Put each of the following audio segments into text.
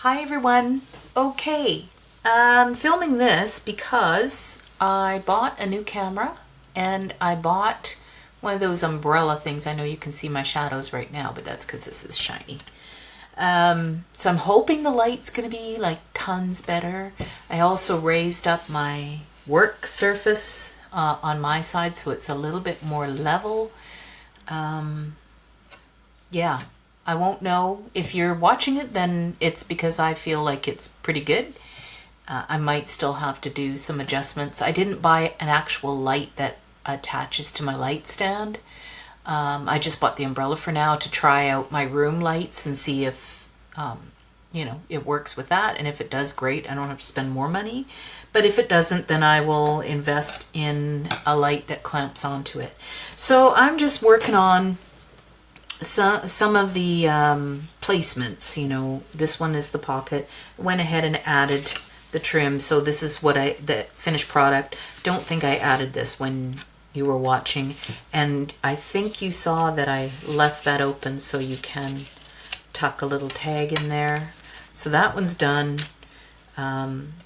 Hi everyone. Okay, I'm filming this because I bought a new camera and I bought one of those umbrella things. I know you can see my shadows right now, but that's because this is shiny. So I'm hoping the light's going to be like tons better. I also raised up my work surface on my side so it's a little bit more level. Yeah, I won't know. If you're watching it, then it's because I feel like it's pretty good. I might still have to do some adjustments. I didn't buy an actual light that attaches to my light stand. I just bought the umbrella for now to try out my room lights and see if, it works with that. And if it does, great. I don't have to spend more money. But if it doesn't, then I will invest in a light that clamps onto it. So I'm just working on some of the placements. This one is the pocket. Went ahead and added the trim. So this is the finished product. Don't think I added this when you were watching. And I think you saw that I left that open so you can tuck a little tag in there. So that one's done.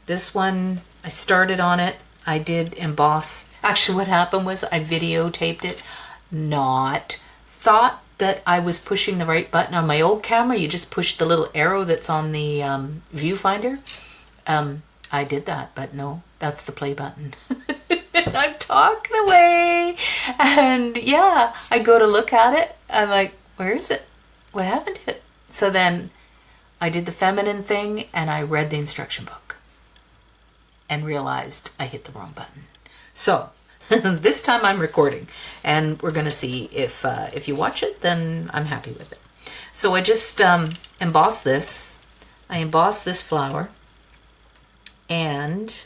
This one, I started on it. I did emboss. Actually, what happened was I videotaped it. Thought that I was pushing the right button. On my old camera, you just push the little arrow that's on the viewfinder. I did that, but no, that's the play button. I'm talking away. And yeah, I go to look at it. I'm like, where is it? What happened to it? So then I did the feminine thing and I read the instruction book and realized I hit the wrong button. So this time I'm recording and we're going to see if you watch it, then I'm happy with it. So I just embossed this. I embossed this flower and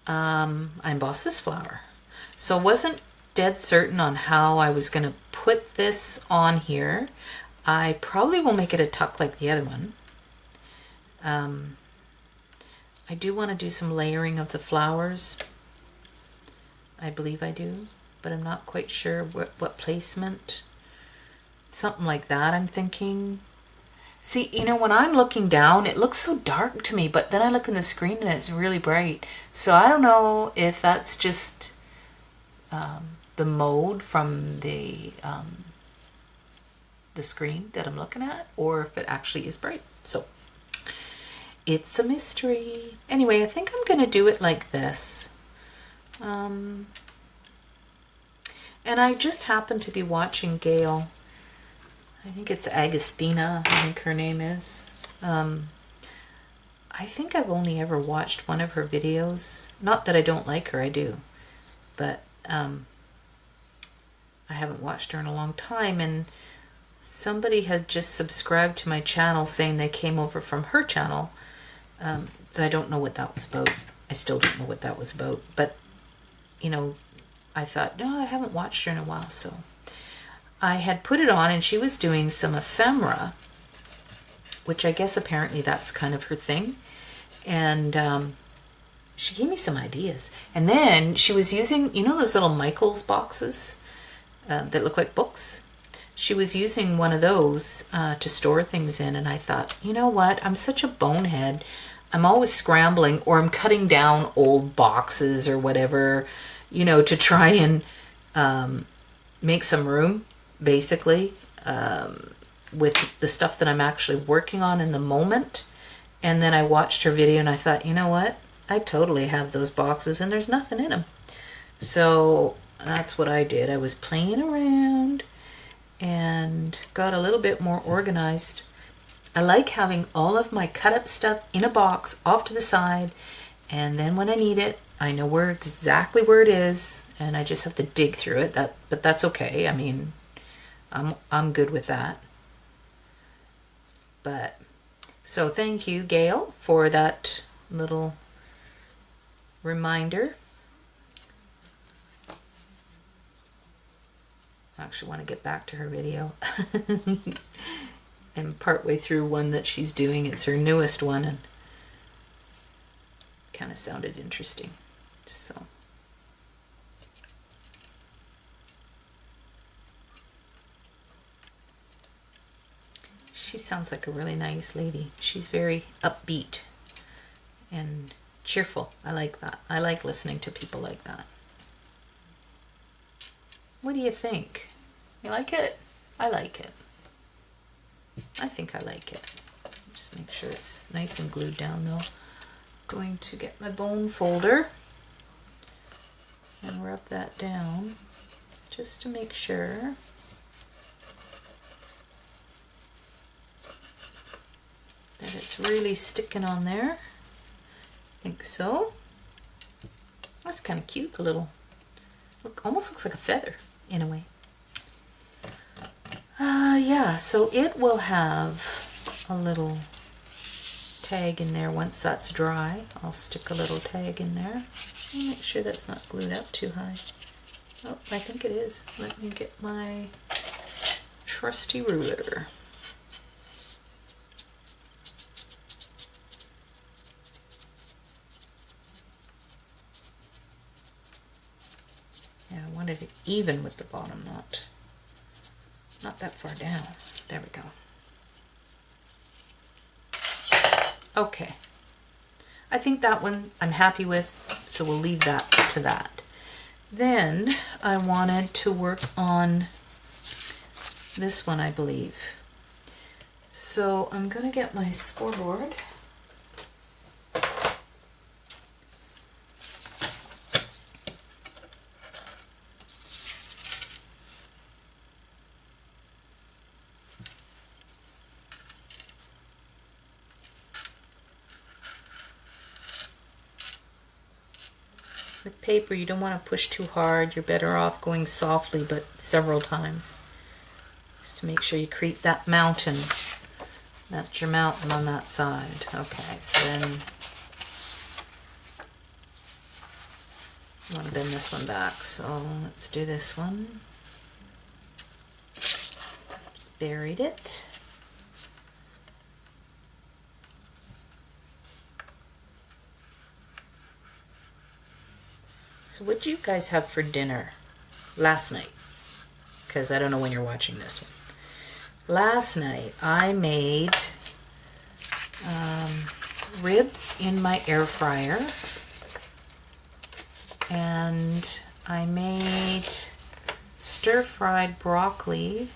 I embossed this flower. So I wasn't dead certain on how I was going to put this on here. I probably will make it a tuck like the other one. I do want to do some layering of the flowers. I believe I do, but I'm not quite sure what placement. Something like that, I'm thinking. See, when I'm looking down, it looks so dark to me, but then I look in the screen and it's really bright. So I don't know if that's just the mode from the screen that I'm looking at, or if it actually is bright. So it's a mystery. Anyway, I think I'm going to do it like this. And I just happened to be watching Gail. I think it's Agostina, I think her name is. I think I've only ever watched one of her videos. Not that I don't like her, I do. But I haven't watched her in a long time. And somebody had just subscribed to my channel saying they came over from her channel. So I don't know what that was about. I still don't know what that was about. But, I thought, no, I haven't watched her in a while. So I had put it on and she was doing some ephemera, which I guess apparently that's kind of her thing. And she gave me some ideas. And then she was using, those little Michaels boxes that look like books? She was using one of those to store things in. And I thought, you know what? I'm such a bonehead. I'm always scrambling, or I'm cutting down old boxes or whatever, to try and make some room, basically, with the stuff that I'm actually working on in the moment. And then I watched her video and I thought, you know what? I totally have those boxes and there's nothing in them. So that's what I did. I was playing around and got a little bit more organized. I like having all of my cut up stuff in a box off to the side, and then when I need it, I know exactly where it is, and I just have to dig through it. But that's okay. I mean, I'm good with that. But so thank you, Gail, for that little reminder. I actually want to get back to her video. I'm partway through one that she's doing. It's her newest one, and kind of sounded interesting. So She sounds like a really nice lady. She's very upbeat and cheerful. I like that. I like listening to people like that. What do you think? You like it? I like it. I think I like it. Just make sure it's nice and glued down though. Going to get my bone folder and rub that down just to make sure that it's really sticking on there. I think so. That's kind of cute, the little, almost looks like a feather in a way. Yeah, so it will have a little tag in there once that's dry. I'll stick a little tag in there. Make sure that's not glued up too high. Oh, I think it is. Let me get my trusty ruler. Yeah, I wanted it even with the bottom, not that far down. There we go. Okay. I think that one I'm happy with, so we'll leave that to that. Then I wanted to work on this one, I believe. So I'm going to get my scoreboard. With paper, you don't want to push too hard. You're better off going softly, but several times. Just to make sure you create that mountain. That's your mountain on that side. Okay, so then I want to bend this one back. So let's do this one. Just buried it. So what do you guys have for dinner last night? Because I don't know when you're watching this one. Last night I made ribs in my air fryer, and I made stir-fried broccoli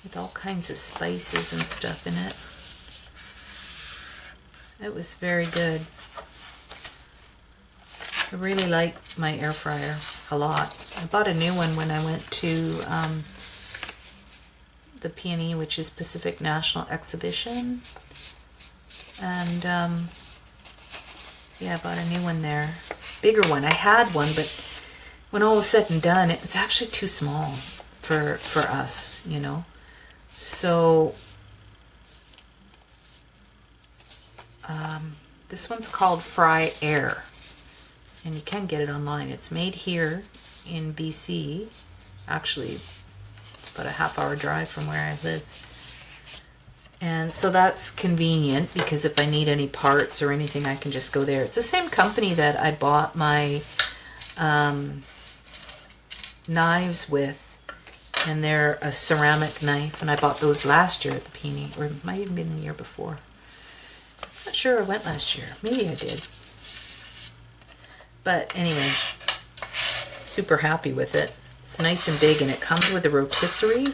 with all kinds of spices and stuff in it. It was very good. I really like my air fryer a lot. I bought a new one when I went to the PNE, which is Pacific National Exhibition. And yeah, I bought a new one there. Bigger one. I had one, but when all was said and done, it was actually too small for us, you know. So this one's called Fry Air. And you can get it online. It's made here in BC. Actually, it's about a half-hour drive from where I live. And so that's convenient because if I need any parts or anything, I can just go there. It's the same company that I bought my knives with. And they're a ceramic knife. And I bought those last year at the PNE. Or it might even been the year before. I'm not sure I went last year. Maybe I did. But anyway, super happy with it. It's nice and big, and it comes with a rotisserie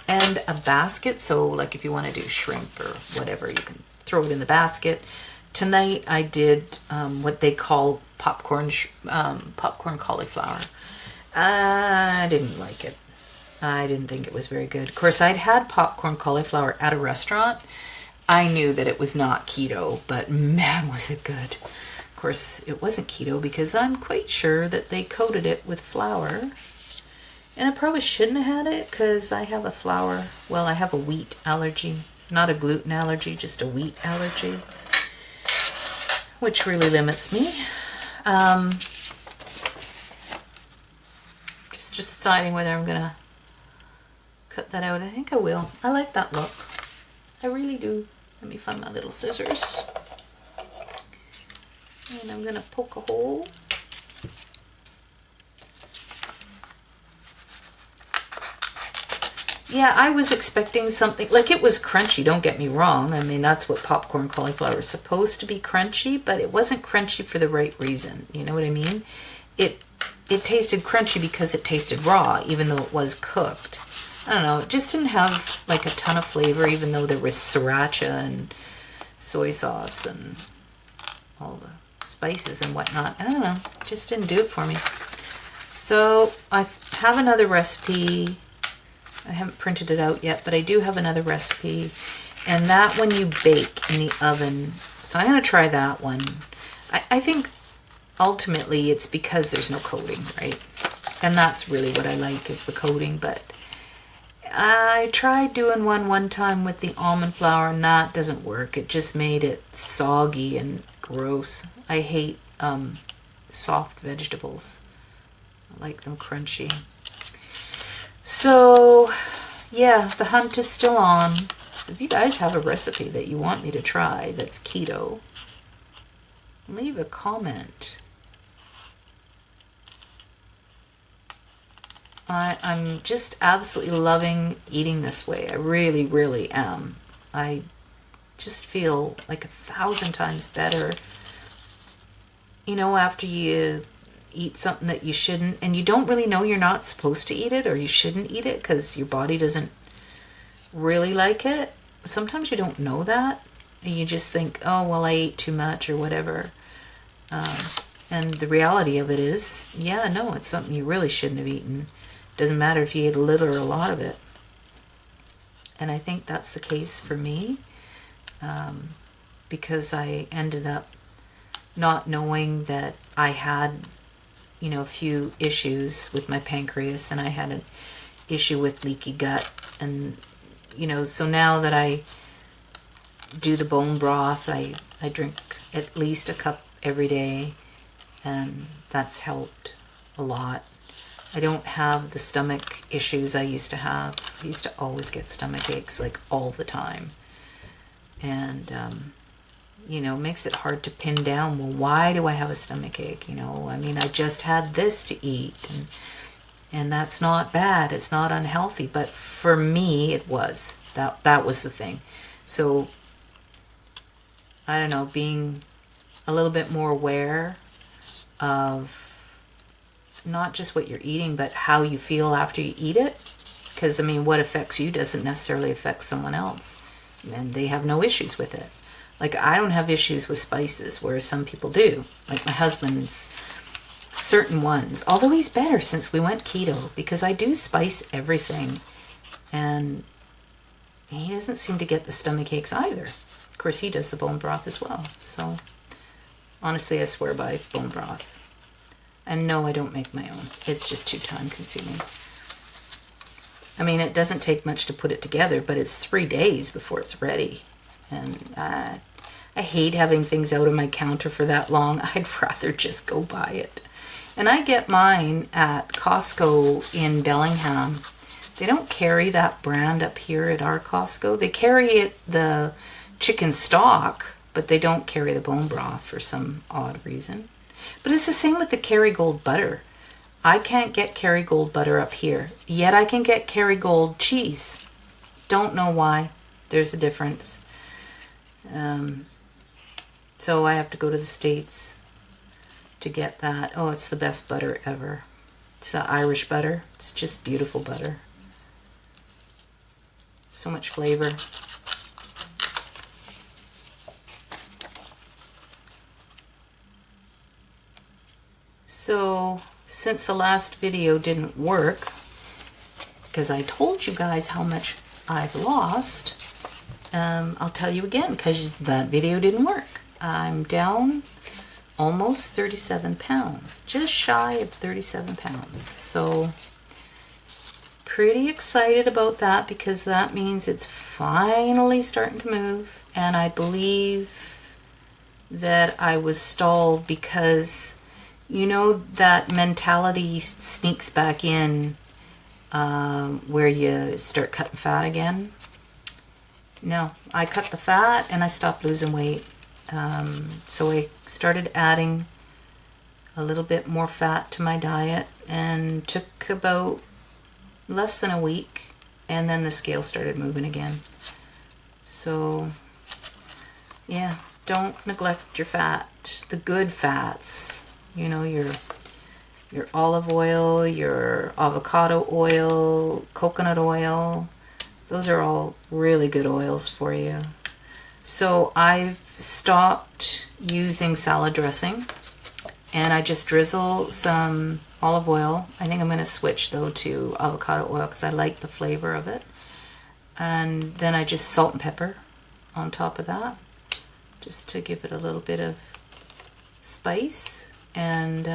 and a basket. So like if you want to do shrimp or whatever, you can throw it in the basket. Tonight I did what they call popcorn cauliflower. I didn't like it. I didn't think it was very good. Of course, I'd had popcorn cauliflower at a restaurant. I knew that it was not keto, but man, was it good. Of course, it wasn't keto because I'm quite sure that they coated it with flour. And I probably shouldn't have had it because I have a flour, well, I have a wheat allergy. Not a gluten allergy, just a wheat allergy, which really limits me. Just deciding whether I'm going to cut that out. I think I will. I like that look. I really do. Let me find my little scissors. And I'm going to poke a hole. Yeah, I was expecting something, like it was crunchy, don't get me wrong. I mean, that's what popcorn cauliflower is supposed to be, crunchy, but it wasn't crunchy for the right reason. You know what I mean? It tasted crunchy because it tasted raw, even though it was cooked. I don't know, it just didn't have like a ton of flavor, even though there was sriracha and soy sauce and all the spices and whatnot. I don't know, it just didn't do it for me. So I have another recipe. I haven't printed it out yet, but I do have another recipe. And that one you bake in the oven. So I'm going to try that one. I think ultimately it's because there's no coating, right? And that's really what I like, is the coating. But I tried doing one time with the almond flour, and that doesn't work. It just made it soggy and gross. I hate soft vegetables. I like them crunchy. So, yeah, the hunt is still on. So if you guys have a recipe that you want me to try that's keto, leave a comment. I'm just absolutely loving eating this way. I really, really am. I just feel like 1,000 times better, you know, after you eat something that you shouldn't, and you don't really know you're not supposed to eat it or you shouldn't eat it because your body doesn't really like it. Sometimes you don't know that, and you just think, oh, well, I ate too much or whatever. And the reality of it is, yeah, no, it's something you really shouldn't have eaten. Doesn't matter if you ate a little or a lot of it. And I think that's the case for me, because I ended up not knowing that I had, you know, a few issues with my pancreas, and I had an issue with leaky gut. And, you know, so now that I do the bone broth, I drink at least a cup every day, and that's helped a lot. I don't have the stomach issues I used to have. I used to always get stomach aches, like all the time. And, you know, makes it hard to pin down, well, why do I have a stomach ache? You know, I mean, I just had this to eat, and that's not bad. It's not unhealthy. But for me, it was. That was the thing. So, I don't know, being a little bit more aware of not just what you're eating, but how you feel after you eat it. Because, I mean, what affects you doesn't necessarily affect someone else. And they have no issues with it. Like, I don't have issues with spices, whereas some people do. Like my husband's, certain ones. Although he's better since we went keto, because I do spice everything. And he doesn't seem to get the stomach aches either. Of course, he does the bone broth as well. So, honestly, I swear by bone broth. And no, I don't make my own. It's just too time consuming. I mean, it doesn't take much to put it together, but it's 3 days before it's ready. And I hate having things out on my counter for that long. I'd rather just go buy it. And I get mine at Costco in Bellingham. They don't carry that brand up here at our Costco. They carry it, the chicken stock, but they don't carry the bone broth for some odd reason. But it's the same with the Kerrygold butter. I can't get Kerrygold butter up here, yet I can get Kerrygold cheese. Don't know why. There's a difference. So I have to go to the States to get that. Oh, it's the best butter ever. It's Irish butter. It's just beautiful butter. So much flavor. So, since the last video didn't work, because I told you guys how much I've lost, I'll tell you again, because that video didn't work. I'm down almost 37 pounds, just shy of 37 pounds. So, pretty excited about that, because that means it's finally starting to move. And I believe that I was stalled because, you know, that mentality sneaks back in where you start cutting fat again. No, I cut the fat and I stopped losing weight. So I started adding a little bit more fat to my diet, and took about less than a week, and then the scale started moving again. So yeah, don't neglect your fat, the good fats, you know, your olive oil, your avocado oil, coconut oil. Those are all really good oils for you. So I've stopped using salad dressing, and I just drizzle some olive oil. I think I'm going to switch though to avocado oil because I like the flavor of it. And then I just salt and pepper on top of that, just to give it a little bit of spice. And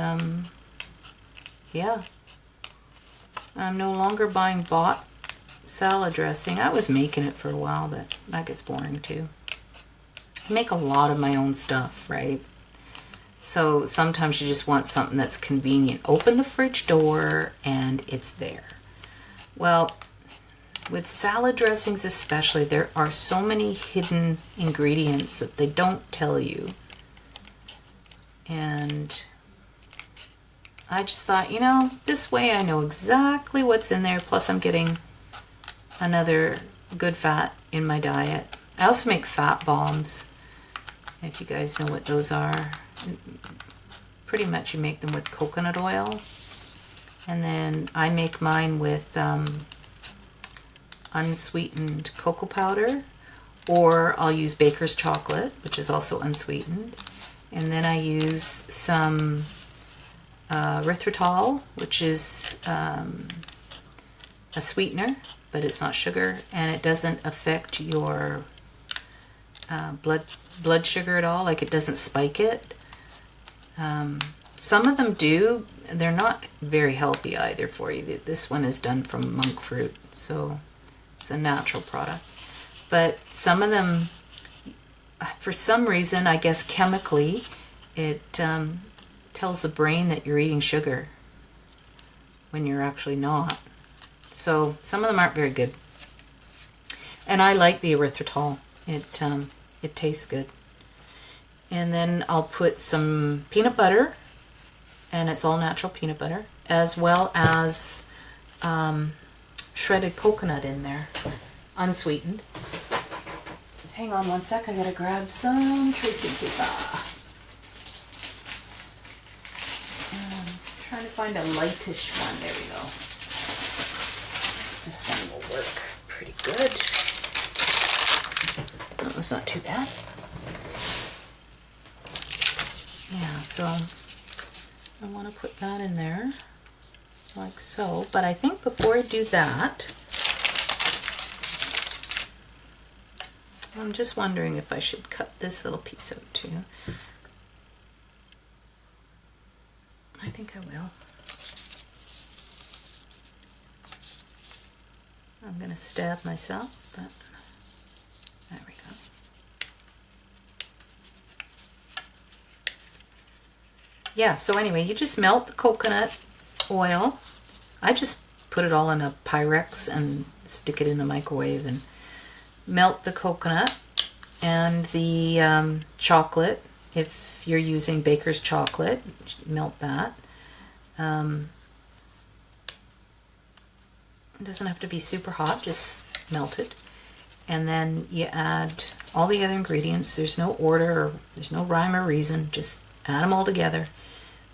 yeah, I'm no longer buying bought salad dressing. I was making it for a while, but that gets boring too. I make a lot of my own stuff, right? So sometimes you just want something that's convenient. Open the fridge door and it's there. Well, with salad dressings especially, there are so many hidden ingredients that they don't tell you. And I just thought, you know, this way I know exactly what's in there. Plus I'm getting another good fat in my diet. I also make fat bombs, if you guys know what those are. Pretty much you make them with coconut oil. And then I make mine with unsweetened cocoa powder, or I'll use baker's chocolate, which is also unsweetened. And then I use some erythritol, which is a sweetener, but it's not sugar, and it doesn't affect your blood sugar at all. Like, it doesn't spike it. Some of them do. They're not very healthy either for you. This one is done from monk fruit, so it's a natural product. But some of them, for some reason, I guess chemically, it tells the brain that you're eating sugar when you're actually not. So some of them aren't very good. And I like the erythritol. It tastes good. And then I'll put some peanut butter, and it's all natural peanut butter, as well as shredded coconut in there, unsweetened. Hang on one sec, I gotta grab some tracing paper. Trying to find a lightish one. There we go. This one will work pretty good. That was not too bad. Yeah, so I want to put that in there like so. But I think before I do that, I'm just wondering if I should cut this little piece out too. I think I will. I'm going to stab myself, but there we go. Yeah, so anyway, you just melt the coconut oil. I just put it all in a Pyrex and stick it in the microwave and melt the coconut and the chocolate. If you're using baker's chocolate, melt that. It doesn't have to be super hot, just melt it. And then you add all the other ingredients. There's no order, or there's no rhyme or reason. Just add them all together.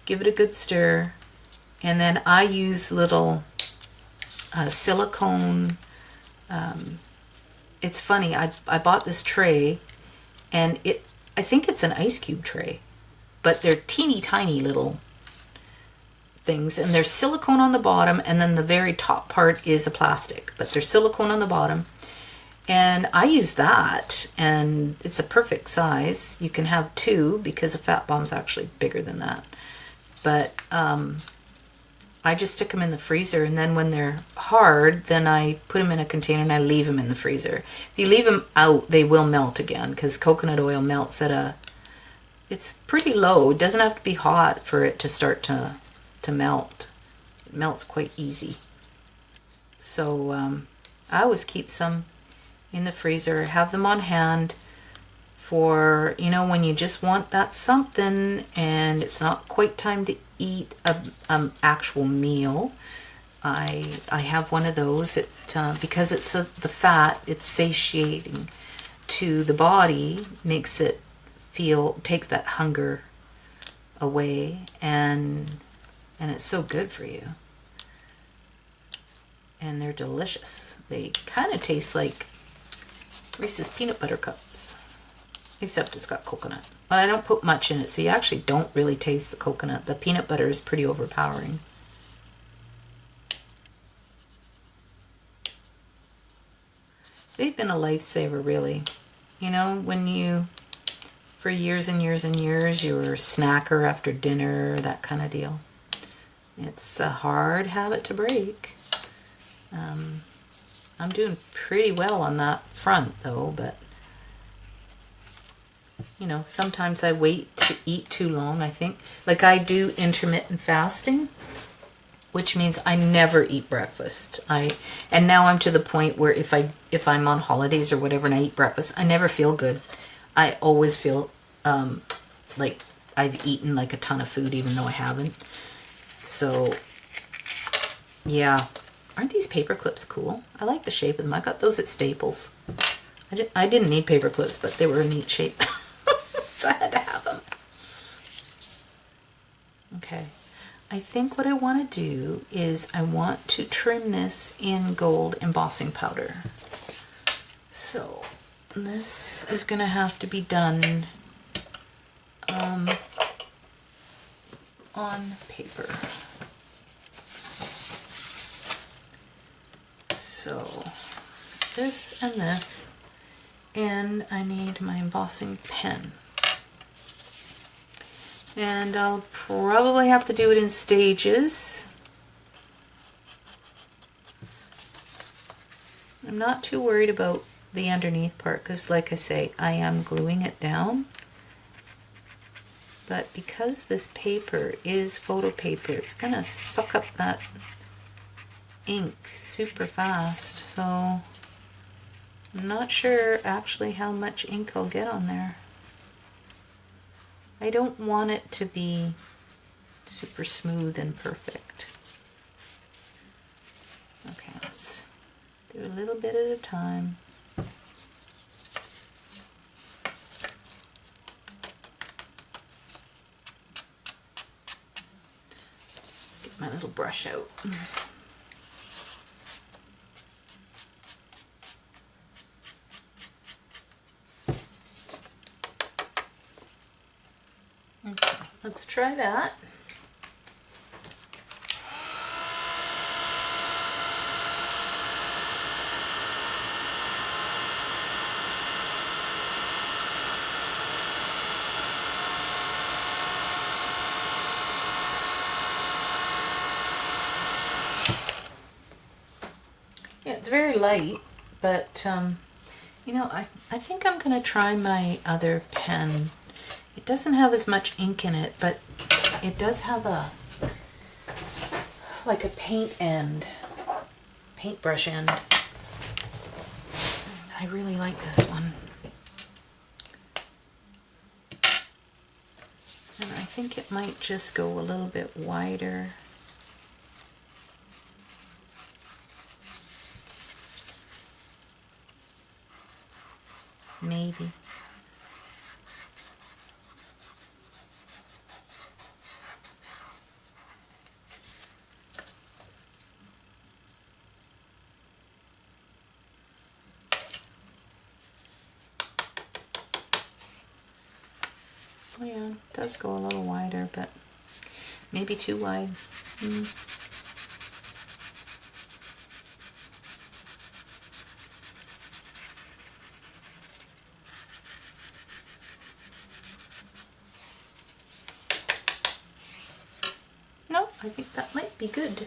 Give it a good stir. And then I use little silicone. It's funny, I bought this tray, and I think it's an ice cube tray, but they're teeny tiny little things, and there's silicone on the bottom, and then the very top part is a plastic, but there's silicone on the bottom. And I use that, and it's a perfect size. You can have two because a fat bomb's actually bigger than that. But I just stick them in the freezer, and then when they're hard, then I put them in a container and I leave them in the freezer. If you leave them out, they will melt again, because coconut oil melts at it's pretty low. It doesn't have to be hot for it to start to melt. It melts quite easy. So I always keep some in the freezer, have them on hand for, you know, when you just want that something and it's not quite time to eat an actual meal. I have one of those. It because it's the fat, it's satiating to the body, makes it takes that hunger away, and it's so good for you. And they're delicious. They kind of taste like Reese's peanut butter cups, except it's got coconut. But I don't put much in it, so you actually don't really taste the coconut. The peanut butter is pretty overpowering. They've been a lifesaver, really. You know, when you, for years and years and years, you were a snacker after dinner, that kind of deal. It's a hard habit to break. I'm doing pretty well on that front, though, but you know, sometimes I wait to eat too long, I think. Like I do intermittent fasting, which means I never eat breakfast. And now I'm to the point where if I'm on holidays or whatever and I eat breakfast, I never feel good. I always feel like I've eaten like a ton of food even though I haven't. So yeah, aren't these paper clips cool? I like the shape of them. I got those at Staples. I didn't need paper clips, but they were a neat shape. So I had to have them. Okay. I think what I want to do is I want to trim this in gold embossing powder. So this is going to have to be done on paper. So this and this, and I need my embossing pen. And I'll probably have to do it in stages. I'm not too worried about the underneath part because, like I say, I am gluing it down. But because this paper is photo paper, it's going to suck up that ink super fast. So I'm not sure actually how much ink I'll get on there. I don't want it to be super smooth and perfect. Okay, let's do a little bit at a time. Get my little brush out. Okay, let's try that. Yeah, it's very light, but you know, I think I'm gonna try my other pen. It doesn't have as much ink in it, but it does have like a paintbrush end. I really like this one. And I think it might just go a little bit wider. Maybe. Oh yeah, it does go a little wider, but maybe too wide. No, I think that might be good.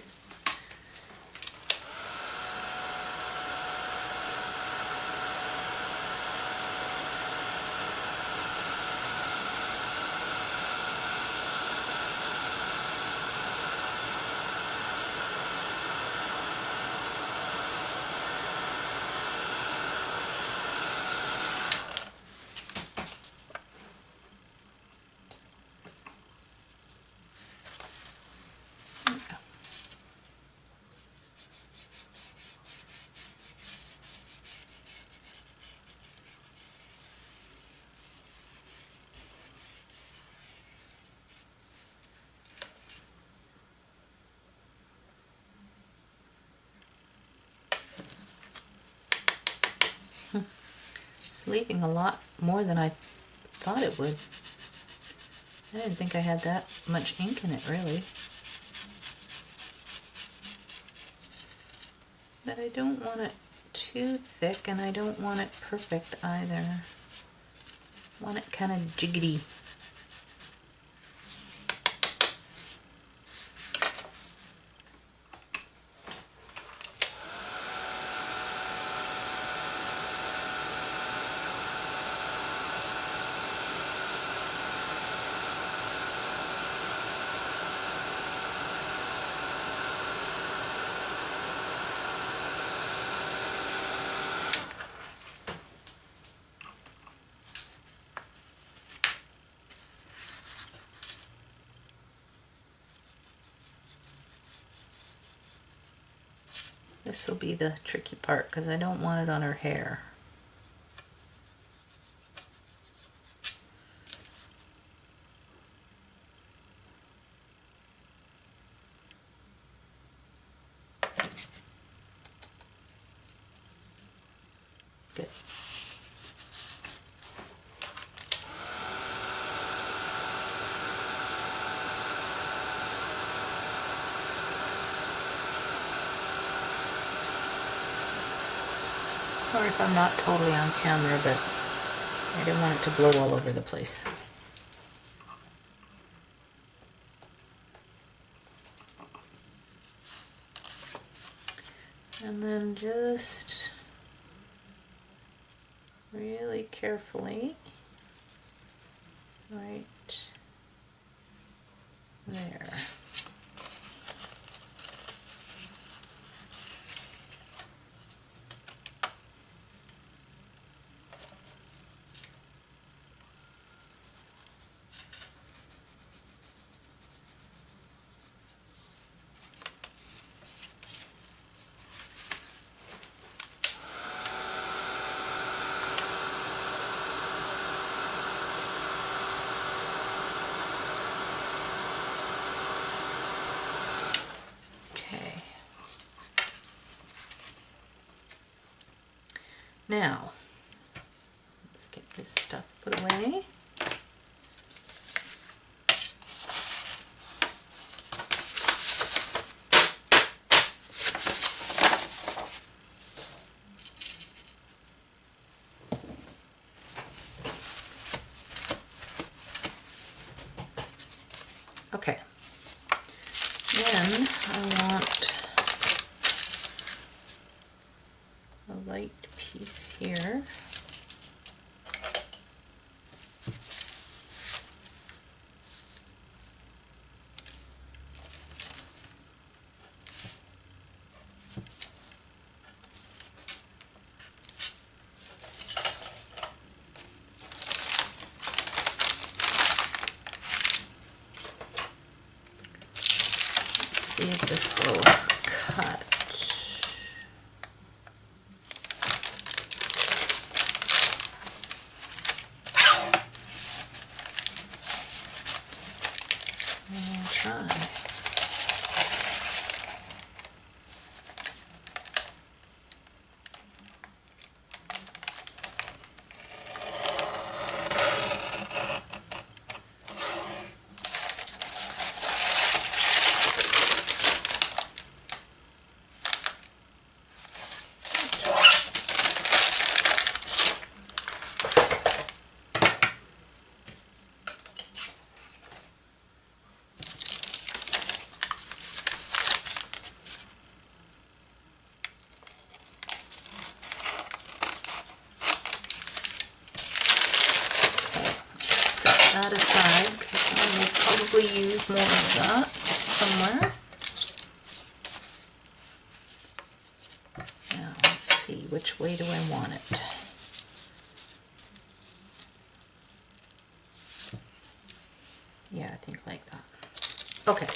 leaving a lot more than I thought it would. I didn't think I had that much ink in it, really. But I don't want it too thick, and I don't want it perfect either. I want it kind of jiggity. This will be the tricky part because I don't want it on her hair. Good. Sorry if I'm not totally on camera, but I didn't want it to blow all over the place. And then just really carefully, right there. Now, let's get this stuff put away. Okay, then I want a light piece here. See if this will cut. I'll try. That aside because I will probably use more of that somewhere. Now let's see, which way do I want it? Yeah, I think like that. Okay.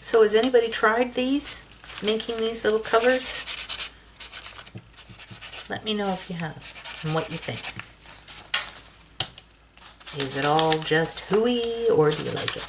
So has anybody tried these, making these little covers? Let me know if you have and what you think. Is it all just hooey or do you like it?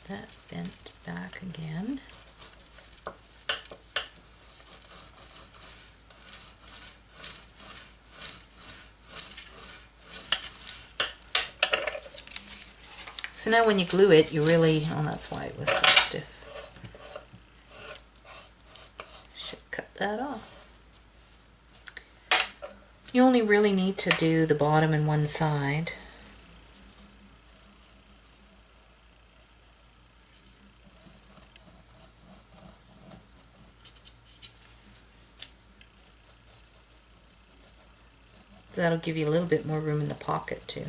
That bent back again. So now when you glue it, you really, oh, that's why it was so stiff. Should cut that off. You only really need to do the bottom and one side. That'll give you a little bit more room in the pocket too.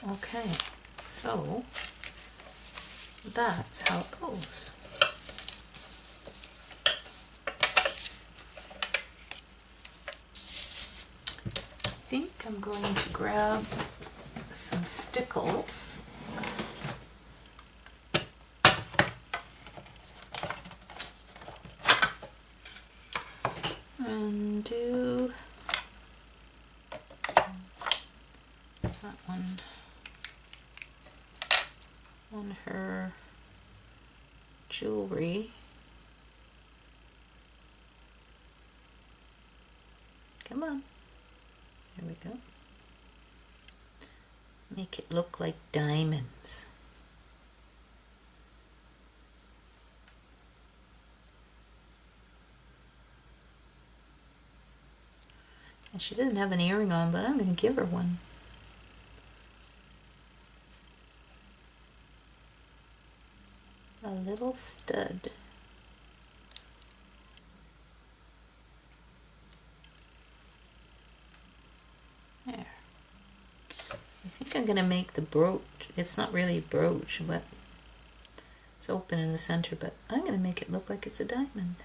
Okay, so that's how it goes. I think I'm going to grab some stickles. And do that one on her jewelry. Come on. There we go. Make it look like diamonds. And she doesn't have an earring on, but I'm going to give her one. A little stud. There. I think I'm going to make the brooch. It's not really a brooch, but it's open in the center, but I'm going to make it look like it's a diamond.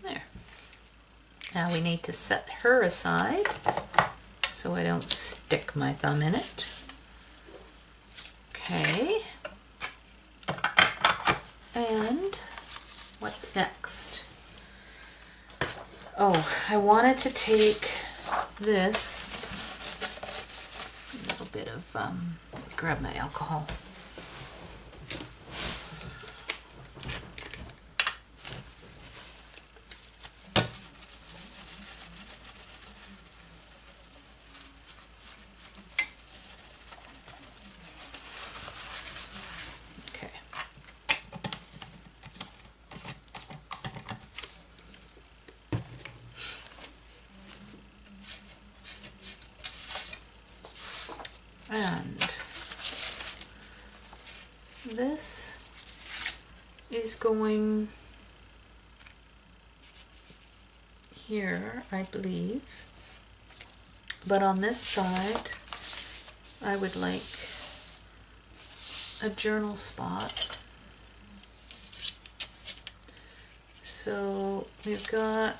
There. Now we need to set her aside so I don't stick my thumb in it. Okay. And what's next? Oh, I wanted to take this, a little bit of, grab my alcohol. And this is going here, I believe, but on this side I would like a journal spot. So we've got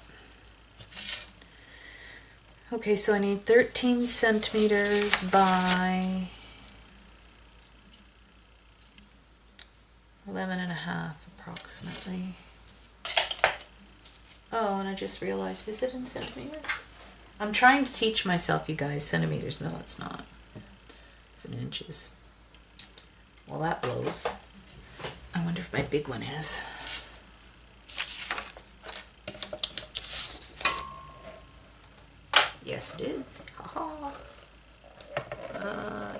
Okay, so I need 13 centimeters by 11.5 approximately. Oh, and I just realized, is it in centimeters? I'm trying to teach myself, you guys, centimeters. No, it's not. It's in inches. Well, that blows. I wonder if my big one is. Yes, it is. Haha.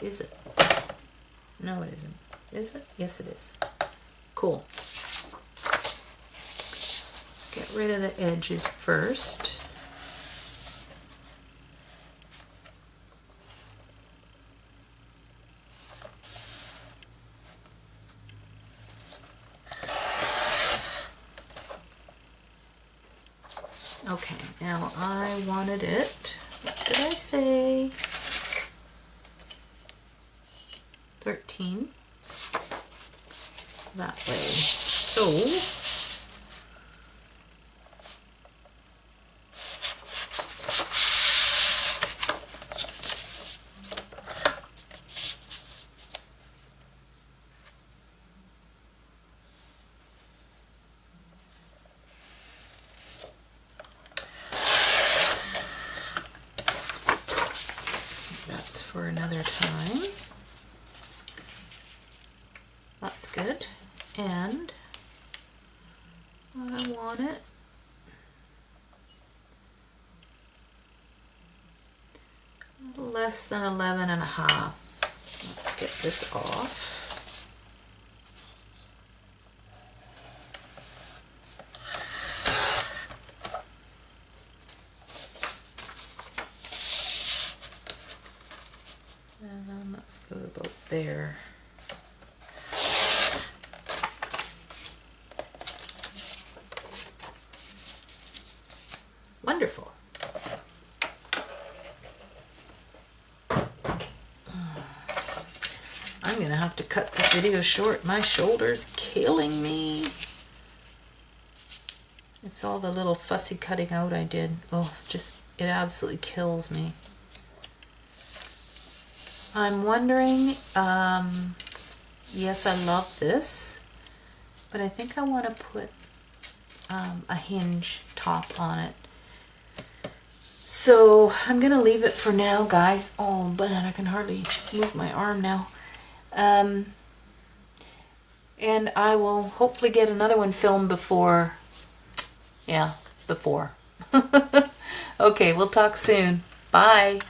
Is it? No, it isn't. Is it? Yes, it is. Cool. Let's get rid of the edges first. Okay, now I wanted it. What did I say? 13. That way. So that's for another time. That's good. And I want it less than 11.5. Let's get this off. And then let's go about there. Wonderful. I'm gonna have to cut this video short. My shoulder's killing me. It's all the little fussy cutting out I did. Oh, just, it absolutely kills me. I'm wondering, yes, I love this, but I think I want to put a hinge top on it. So I'm gonna leave it for now, guys. Oh man, I can hardly move my arm now. And I will hopefully get another one filmed before, yeah, before. Okay, we'll talk soon. Bye.